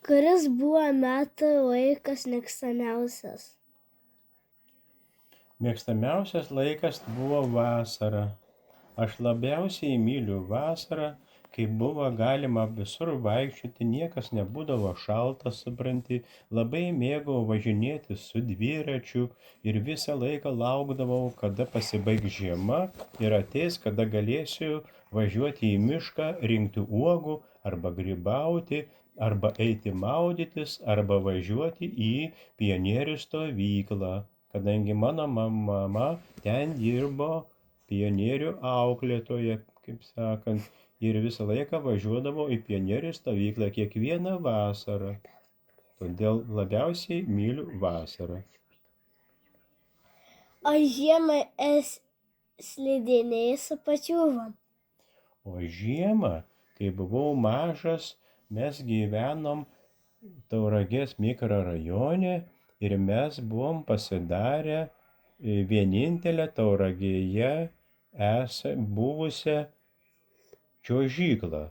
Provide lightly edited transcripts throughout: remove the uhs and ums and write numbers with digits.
Kuris buvo metų laikas mėgstamiausias? Mėgstamiausias laikas buvo vasara. Aš labiausiai myliu vasarą, kai buvo galima visur vaikščioti, niekas nebūdavo šaltas, supranti, labai mėgau važinėti su dviračiu ir visą laiką laukdavau, kada pasibaigs žiema ir ateis, kada galėsiu važiuoti į mišką, rinkti uogų arba grybauti, arba eiti maudytis, arba važiuoti į pionierių stovyklą, kadangi mano mama ten dirbo pionierių auklėtoja, kaip sakant, ir visą laiką važiuodavo į pionierių stovyklą kiekvieną vasarą. Todėl labiausiai myliu vasarą. O žiemą slidinėjai su pačiūžom? O žiemą, kai buvau mažas, mes gyvenom Tauragės mikrorajone ir mes buvom pasidarę vienintelę Tauragėje buvusią čiuožyklą.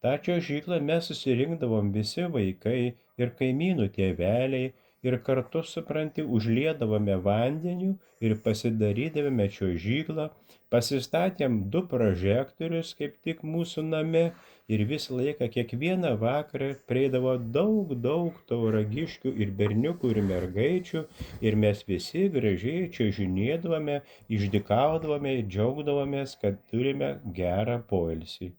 Ta čiuožyklą mes susirinkdavom visi vaikai ir kaimynų tėveliai ir kartu, supranti, užliedavome vandeniu ir pasidarydavome čiuožyklą, pasistatėm 2 prožektorius kaip tik mūsų name ir visą laiką kiekvieną vakarą prieidavo daug tauragiškių ir berniukų ir mergaičių ir mes visi gražiai čiuožinėdavome, išdykaudavome ir džiaugdavomės, kad turime gerą poilsį.